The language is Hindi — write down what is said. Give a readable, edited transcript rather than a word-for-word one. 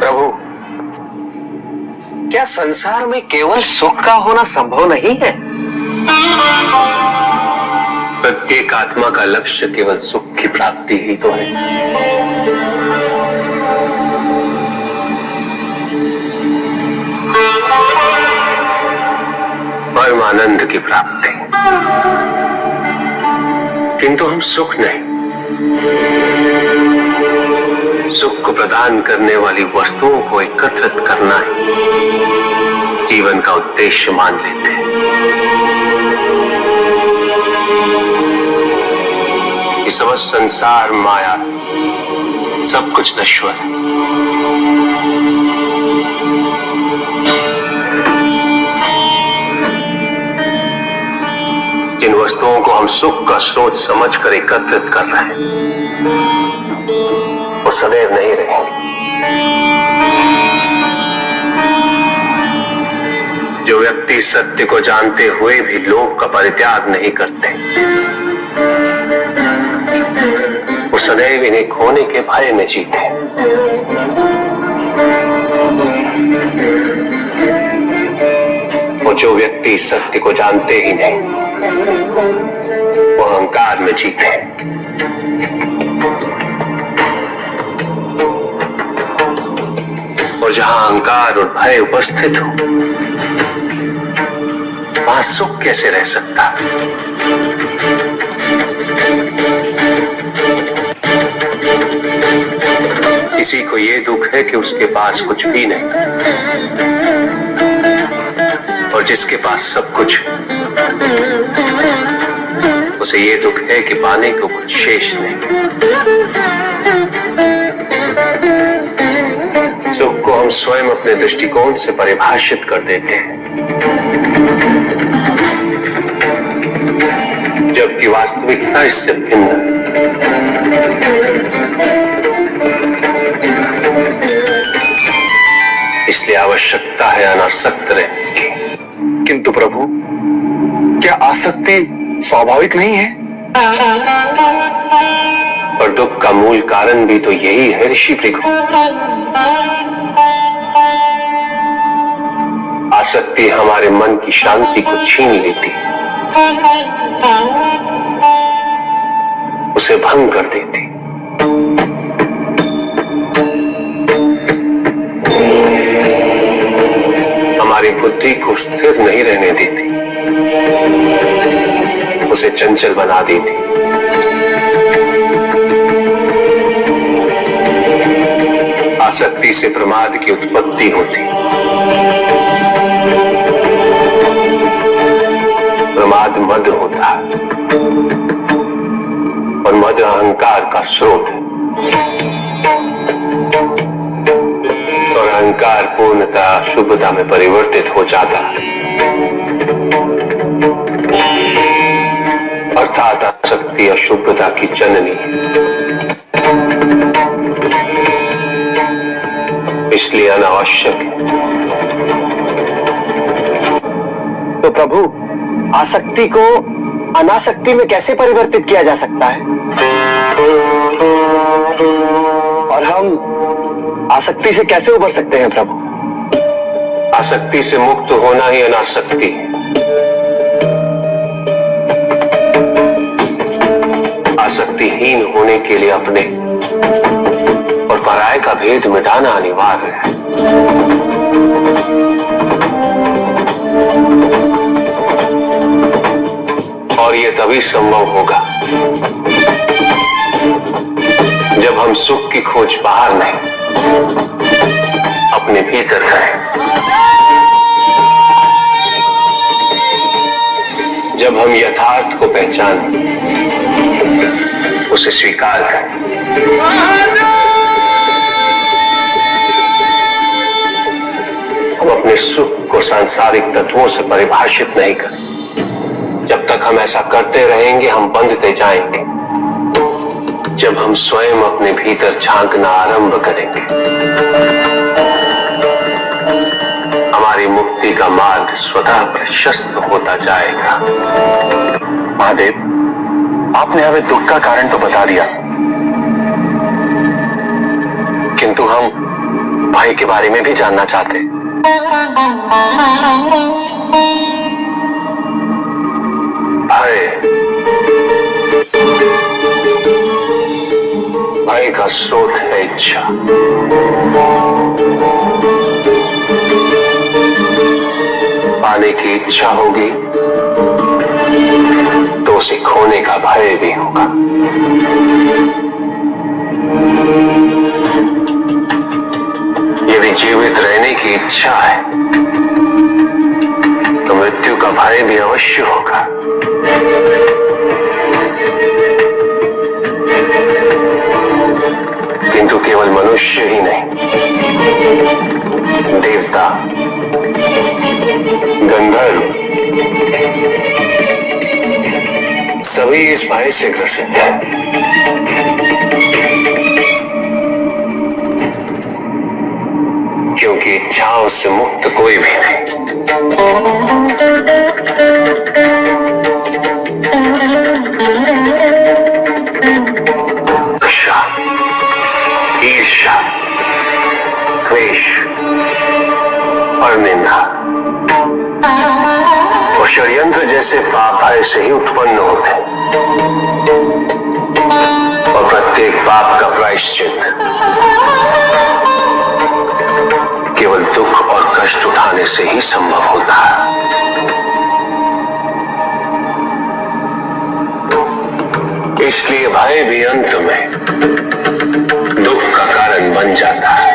प्रभु, क्या संसार में केवल सुख का होना संभव नहीं है? प्रत्येक आत्मा का लक्ष्य केवल सुख की प्राप्ति ही तो है। परमानंद की प्राप्ति, किंतु हम सुख नहीं, सुख को प्रदान करने वाली वस्तुओं को एकत्रित करना ही जीवन का उद्देश्य मान लेते हैं। ये समस्त संसार माया, सब कुछ नश्वर है। जिन वस्तुओं को हम सुख का स्रोत समझकर एकत्रित कर रहे हैं, वो सदैव नहीं रहेंगे। जो व्यक्ति सत्य को जानते हुए भी लोभ का परित्याग नहीं करते, वो सदैव इन्हें खोने के भय में जीते हैं। वो जो व्यक्ति सत्य को जानते ही नहीं, वो अहंकार में जीते हैं। और जहां अहंकार और भय उपस्थित हो, वहां सुख कैसे रह सकता? किसी को ये दुख है कि उसके पास कुछ भी नहीं, और जिसके पास सब कुछ, उसे ये दुख है कि पाने को कुछ शेष नहीं। सुख को हम स्वयं अपने दृष्टिकोण से परिभाषित कर देते हैं, जबकि वास्तविकता इससे भिन्न है। इसलिए आवश्यकता है अनासक्त रहने की। किंतु प्रभु, क्या आसक्ति स्वाभाविक नहीं है? और दुख का मूल कारण भी तो यही है ऋषि भृगु। आसक्ति हमारे मन की शांति को छीन लेती है, उसे भंग कर देती। हमारी बुद्धि को स्थिर नहीं रहने देती, उसे चंचल बना देती। आसक्ति से प्रमाद की उत्पत्ति होती, प्रमाद मद होता है, और मद अहंकार का स्रोत है। और अहंकार पूर्णतः अशुभता में परिवर्तित हो जाता है, अर्थात आसक्ति अशुभता की जननी। इसलिए अनावश्यक है। तो प्रभु, आसक्ति को अनासक्ति में कैसे परिवर्तित किया जा सकता है? और हम आसक्ति से कैसे उबर सकते हैं प्रभु? आसक्ति से मुक्त होना ही अनासक्ति है। आसक्तिहीन होने के लिए अपने और पराये का भेद मिटाना अनिवार्य है। और ये तभी संभव होगा जब हम सुख की खोज बाहर नहीं, अपने भीतर करें। जब हम यथार्थ को पहचानें, उसे स्वीकार करें। हम अपने सुख को सांसारिक तत्वों से परिभाषित नहीं करें। जब तक हम ऐसा करते रहेंगे, हम बंधते जाएंगे। जब हम स्वयं अपने भीतर झांकना आरंभ करेंगे, हमारी मुक्ति का मार्ग स्वतः प्रशस्त होता जाएगा। महादेव, आपने हमें दुख का कारण तो बता दिया, किंतु हम भाई के बारे में भी जानना चाहते हैं। भय का स्रोत है इच्छा। पाने की इच्छा होगी तो उसे खोने का भय भी होगा। यदि जीवित रहने की इच्छा है तो मृत्यु का भय भी अवश्य होगा। किंतु केवल मनुष्य ही नहीं, देवता, गंधर्व सभी इस भय से ग्रसित हैं। क्योंकि इच्छाओं से मुक्त कोई भी नहीं। ईर्ष्या, द्वेष और निंदा और षड्यंत्र जैसे पाप भय से ही उत्पन्न होते हैं। और प्रत्येक पाप का प्रायश्चित केवल दुख और कष्ट उठाने से ही संभव होता है। इसलिए भय भी अंत में दुख का कारण बन जाता है।